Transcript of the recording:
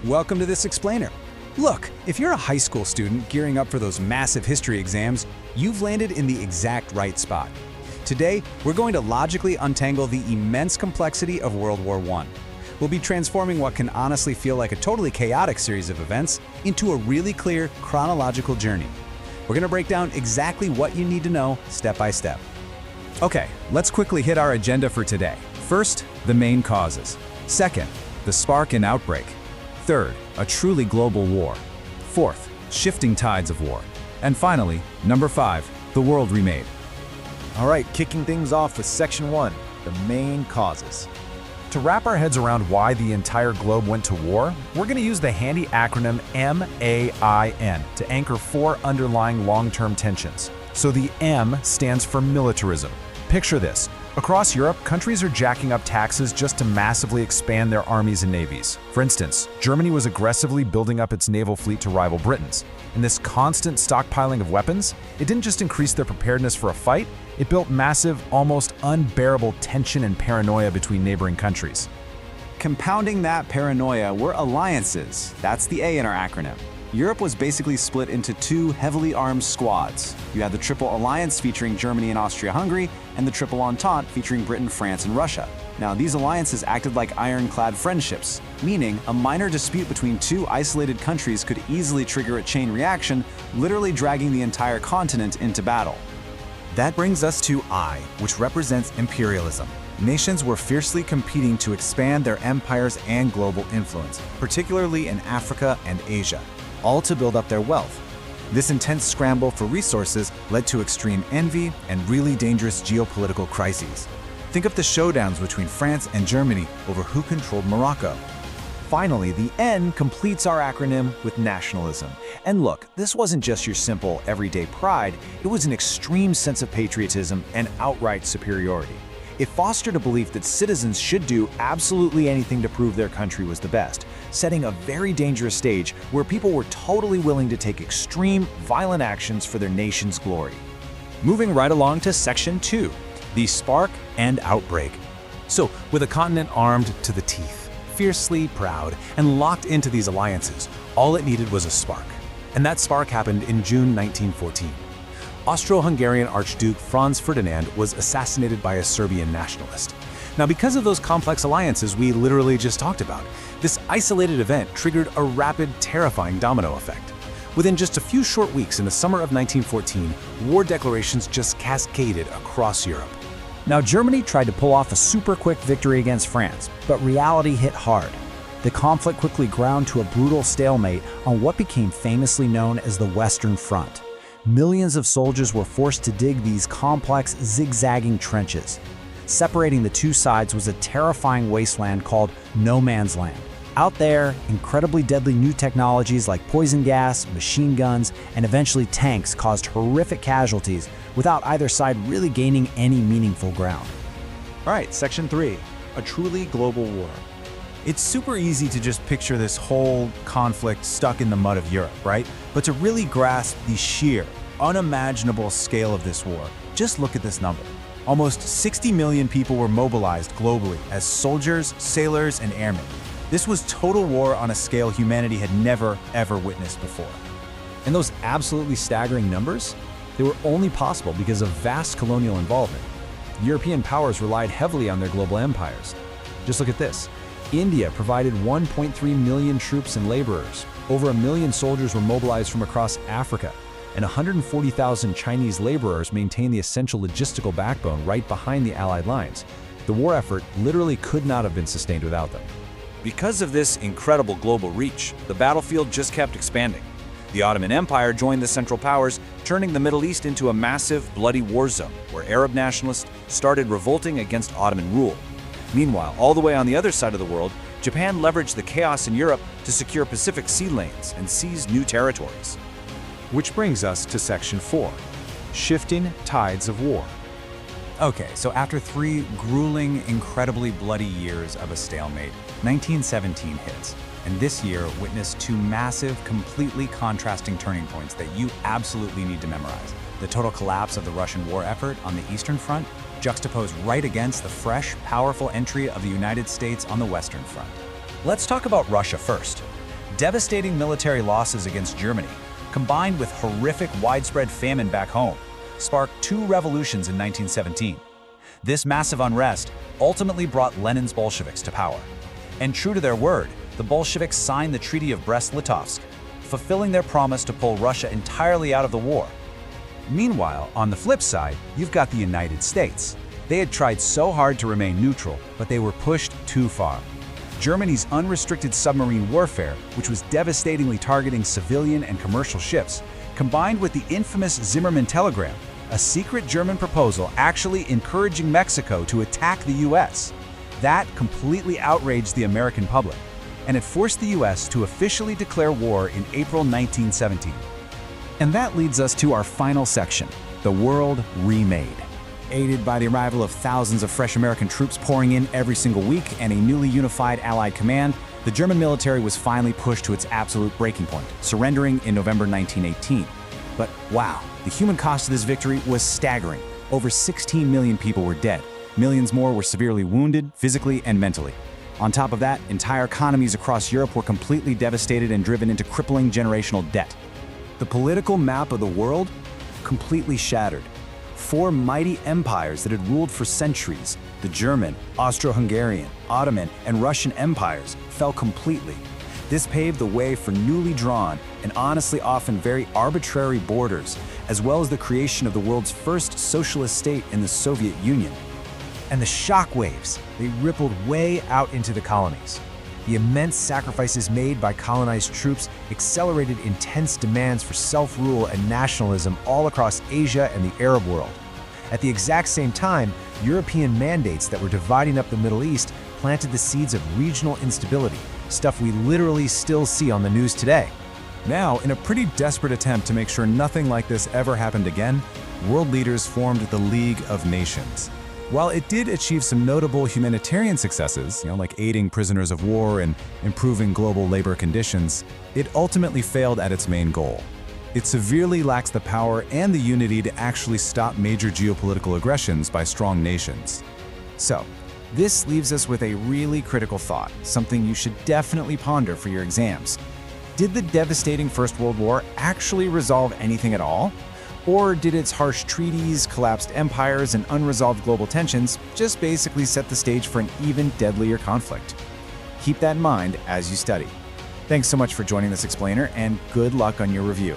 Welcome to this explainer. Look, if you're a high school student gearing up for those massive history exams, you've landed in the exact right spot. Today, we're going to logically untangle the immense complexity of World War I. We'll be transforming what can honestly feel like a totally chaotic series of events into a really clear chronological journey. We're going to break down exactly what you need to know step by step. Okay, let's quickly hit our agenda for today. First, the main causes. Second, the spark and outbreak. Third, a truly global war. Fourth, shifting tides of war. And finally, number 5, the world remade. All right, kicking things off with Section 1, the main causes. To wrap our heads around why the entire globe went to war, we're going to use the handy acronym MAIN to anchor 4 underlying long-term tensions. So the M stands for militarism. Picture this. Across Europe, countries are jacking up taxes just to massively expand their armies and navies. For instance, Germany was aggressively building up its naval fleet to rival Britain's. And this constant stockpiling of weapons, it didn't just increase their preparedness for a fight, it built massive, almost unbearable tension and paranoia between neighboring countries. Compounding that paranoia were alliances. That's the A in our acronym. Europe was basically split into 2 heavily armed squads. You had the Triple Alliance featuring Germany and Austria-Hungary, and the Triple Entente featuring Britain, France, and Russia. Now, these alliances acted like ironclad friendships, meaning a minor dispute between 2 isolated countries could easily trigger a chain reaction, literally dragging the entire continent into battle. That brings us to I, which represents imperialism. Nations were fiercely competing to expand their empires and global influence, particularly in Africa and Asia, all to build up their wealth. This intense scramble for resources led to extreme envy and really dangerous geopolitical crises. Think of the showdowns between France and Germany over who controlled Morocco. Finally, the N completes our acronym with nationalism. And look, this wasn't just your simple, everyday pride, it was an extreme sense of patriotism and outright superiority. It fostered a belief that citizens should do absolutely anything to prove their country was the best, setting a very dangerous stage where people were totally willing to take extreme, violent actions for their nation's glory. Moving right along to Section 2, the spark and outbreak. So, with a continent armed to the teeth, fiercely proud, and locked into these alliances, all it needed was a spark. And that spark happened in June 1914. Austro-Hungarian Archduke Franz Ferdinand was assassinated by a Serbian nationalist. Now, because of those complex alliances we literally just talked about, this isolated event triggered a rapid, terrifying domino effect. Within just a few short weeks in the summer of 1914, war declarations just cascaded across Europe. Now, Germany tried to pull off a super quick victory against France, but reality hit hard. The conflict quickly ground to a brutal stalemate on what became famously known as the Western Front. Millions of soldiers were forced to dig these complex, zigzagging trenches. Separating the 2 sides was a terrifying wasteland called no man's land. Out there, incredibly deadly new technologies like poison gas, machine guns, and eventually tanks caused horrific casualties without either side really gaining any meaningful ground. All right, Section 3, a truly global war. It's super easy to just picture this whole conflict stuck in the mud of Europe, right? But to really grasp the sheer, unimaginable scale of this war, just look at this number. Almost 60 million people were mobilized globally as soldiers, sailors, and airmen. This was total war on a scale humanity had never, ever witnessed before. And those absolutely staggering numbers, they were only possible because of vast colonial involvement. European powers relied heavily on their global empires. Just look at this. India provided 1.3 million troops and laborers. Over 1 million soldiers were mobilized from across Africa, and 140,000 Chinese laborers maintained the essential logistical backbone right behind the Allied lines. The war effort literally could not have been sustained without them. Because of this incredible global reach, the battlefield just kept expanding. The Ottoman Empire joined the Central Powers, turning the Middle East into a massive, bloody war zone where Arab nationalists started revolting against Ottoman rule. Meanwhile, all the way on the other side of the world, Japan leveraged the chaos in Europe to secure Pacific sea lanes and seize new territories. Which brings us to Section 4, shifting tides of war. Okay, so after 3 grueling, incredibly bloody years of a stalemate, 1917 hits, and this year witnessed 2 massive, completely contrasting turning points that you absolutely need to memorize. The total collapse of the Russian war effort on the Eastern Front, juxtaposed right against the fresh, powerful entry of the United States on the Western Front. Let's talk about Russia first. Devastating military losses against Germany, combined with horrific widespread famine back home, sparked two revolutions in 1917. This massive unrest ultimately brought Lenin's Bolsheviks to power. And true to their word, the Bolsheviks signed the Treaty of Brest-Litovsk, fulfilling their promise to pull Russia entirely out of the war. Meanwhile, on the flip side, you've got the United States. They had tried so hard to remain neutral, but they were pushed too far. Germany's unrestricted submarine warfare, which was devastatingly targeting civilian and commercial ships, combined with the infamous Zimmermann telegram, a secret German proposal actually encouraging Mexico to attack the US. That completely outraged the American public, and it forced the US to officially declare war in April 1917. And that leads us to our final section, the world remade. Aided by the arrival of thousands of fresh American troops pouring in every single week and a newly unified Allied command, the German military was finally pushed to its absolute breaking point, surrendering in November 1918. But wow, the human cost of this victory was staggering. Over 16 million people were dead. Millions more were severely wounded, physically and mentally. On top of that, entire economies across Europe were completely devastated and driven into crippling generational debt. The political map of the world completely shattered. Four mighty empires that had ruled for centuries, the German, Austro-Hungarian, Ottoman, and Russian empires, fell completely. This paved the way for newly drawn and honestly often very arbitrary borders, as well as the creation of the world's first socialist state in the Soviet Union. And the shockwaves, they rippled way out into the colonies. The immense sacrifices made by colonized troops accelerated intense demands for self-rule and nationalism all across Asia and the Arab world. At the exact same time, European mandates that were dividing up the Middle East planted the seeds of regional instability, stuff we literally still see on the news today. Now, in a pretty desperate attempt to make sure nothing like this ever happened again, world leaders formed the League of Nations. While it did achieve some notable humanitarian successes, like aiding prisoners of war and improving global labor conditions, it ultimately failed at its main goal. It severely lacks the power and the unity to actually stop major geopolitical aggressions by strong nations. So, this leaves us with a really critical thought, something you should definitely ponder for your exams. Did the devastating First World War actually resolve anything at all? Or did its harsh treaties, collapsed empires, and unresolved global tensions just basically set the stage for an even deadlier conflict? Keep that in mind as you study. Thanks so much for joining this explainer, and good luck on your review.